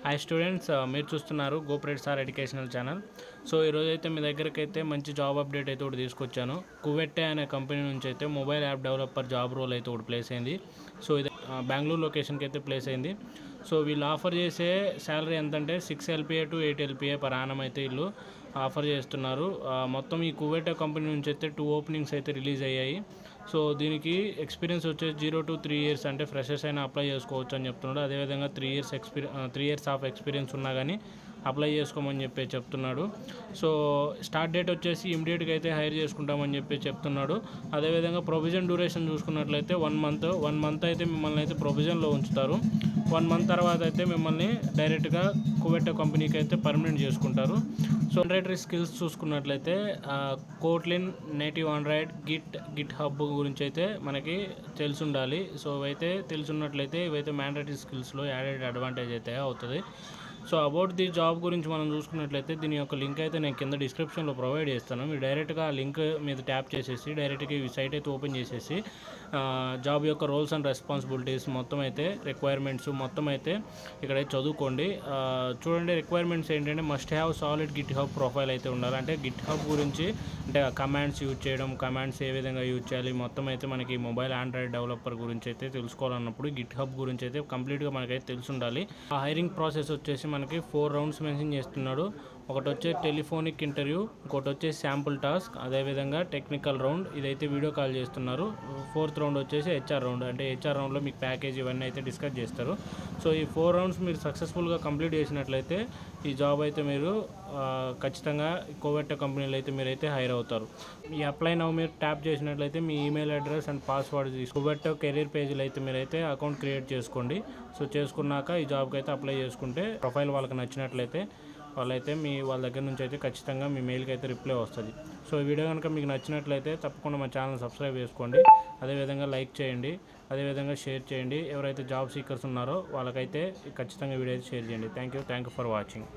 Hi students, మీరు చూస్తున్నారు గోప్రెడ్ sir educational channel. So ఈరోజైతే మీ దగ్గరకైతే మంచి జాబ్ అప్డేట్ అయితే ఒకటి తీసుకొచ్చాను. కువెట్టే అనే కంపెనీ నుంచి అయితే mobile app developer job role అయితే ఒకటి ప్లేస్ అయింది. సో ఇది బెంగళూరు లొకేషన్కి అయితే ప్లేస్ అయింది. సో వీళ్ళు ఆఫర్ చేసే శాలరీ ఎంతంటే 6 LPA to 8 LPA per annum అయితే వీళ్ళు ఆఫర్ చేస్తున్నారు. మొత్తం ఈ కువెట్టే కంపెనీ నుంచి అయితే 2 ఓపెనింగ్స్ అయితే రిలీజ్ అయ్యాయి. సో దీనికి ఎక్స్పీరియన్స్ వచ్చేసి 0 to 3 years, అంటే ఫ్రెషర్స్ అయినా అప్లై చేసుకోవచ్చు అని చెప్తున్నాడు. అదేవిధంగా 3 years ఆఫ్ ఎక్స్పీరియన్స్ ఉన్నా కానీ అప్లై చేసుకోమని చెప్తున్నాడు. సో స్టార్ట్ డేట్ వచ్చేసి ఇమీడియట్గా అయితే హైర్ చేసుకుంటామని చెప్తున్నాడు. అదేవిధంగా ప్రొవిజన్ డ్యూరేషన్ చూసుకున్నట్లయితే 1 month అయితే మిమ్మల్ని అయితే ప్రొవిజన్లో ఉంచుతారు. 1 month తర్వాత అయితే మిమ్మల్ని డైరెక్ట్గా కువెట్టే కంపెనీకి అయితే పర్మనెంట్ చేసుకుంటారు. సో ఆండ్రాయిడ్ స్కిల్స్ చూసుకున్నట్లయితే కోట్లిన్, నేటివ్ ఆండ్రాయిడ్, గిట్ హబ్ గురించి అయితే మనకి తెలిసి ఉండాలి. సో ఇవైతే తెలుసున్నట్లయితే ఇవైతే మ్యాండేటరీ స్కిల్స్లో యాడెడ్ అడ్వాంటేజ్ అయితే అవుతుంది. సో అబౌట్ ది జాబ్ గురించి మనం చూసుకున్నట్లయితే దీని యొక్క లింక్ అయితే నేను కింద డిస్క్రిప్షన్లో ప్రొవైడ్ చేస్తాను. మీరు డైరెక్ట్గా ఆ లింక్ మీద ట్యాప్ చేసేసి డైరెక్ట్గా ఈ సైట్ అయితే ఓపెన్ చేసేసి జాబ్ యొక్క రోల్స్ అండ్ రెస్పాన్సిబిలిటీస్ మొత్తం అయితే రిక్వైర్మెంట్స్ మొత్తం అయితే ఇక్కడైతే చదువుకోండి. చూడండి, రిక్వైర్మెంట్స్ ఏంటంటే must have solid Git hub profile అయితే ఉండాలి. అంటే గిట్ హబ్ గురించి అంటే కమాండ్స్ యూజ్ చేయడం, కమాండ్స్ ఏ విధంగా యూజ్ చేయాలి మొత్తం అయితే మనకి మొబైల్ ఆండ్రాయిడ్ డెవలపర్ గురించి అయితే తెలుసుకోవాలన్నప్పుడు గిట్ హబ్ గురించి అయితే కంప్లీట్గా మనకైతే తెలిసి ఉండాలి. ఆ హైరింగ్ ప్రాసెస్ వచ్చేసి మనకి 4 rounds మెన్షన్ చేస్తున్నాడు. ఒకటి వచ్చే టెలిఫోనిక్ ఇంటర్వ్యూ, ఇంకోటి వచ్చేసి శాంపుల్ టాస్క్, అదేవిధంగా టెక్నికల్ రౌండ్, ఇదైతే వీడియో కాల్ చేస్తున్నారు. 4th round వచ్చేసి హెచ్ఆర్ రౌండ్, అంటే హెచ్ఆర్ రౌండ్లో మీకు ప్యాకేజ్ ఇవన్నీ అయితే డిస్కస్ చేస్తారు. సో ఈ 4 rounds మీరు సక్సెస్ఫుల్గా కంప్లీట్ చేసినట్లయితే ఈ జాబ్ అయితే మీరు ఖచ్చితంగా కువెట్టే కంపెనీలో అయితే మీరైతే హైర్ అవుతారు. ఈ అప్లై నౌ మీరు ట్యాప్ చేసినట్లయితే మీ ఈమెయిల్ అడ్రస్ అండ్ పాస్వర్డ్ కువెట్టే కెరీర్ పేజీలో అయితే మీరైతే అకౌంట్ క్రియేట్ చేసుకోండి. సో చేసుకున్నాక ఈ జాబ్కి అయితే అప్లై చేసుకుంటే ప్రొఫైల్ వాళ్ళకి నచ్చినట్లయితే వాళ్ళైతే వాళ్ళ దగ్గర నుంచి అయితే ఖచ్చితంగా మీ మెయిల్కి అయితే రిప్లై వస్తుంది. సో ఈ వీడియో కనుక మీకు నచ్చినట్లయితే తప్పకుండా మా ఛానల్ సబ్స్క్రైబ్ చేసుకోండి. అదేవిధంగా లైక్ చేయండి, అదేవిధంగా షేర్ చేయండి. ఎవరైతే జాబ్ సీకర్స్ ఉన్నారో వాళ్ళకైతే ఖచ్చితంగా వీడియో అయితే షేర్ చేయండి. Thank you for watching.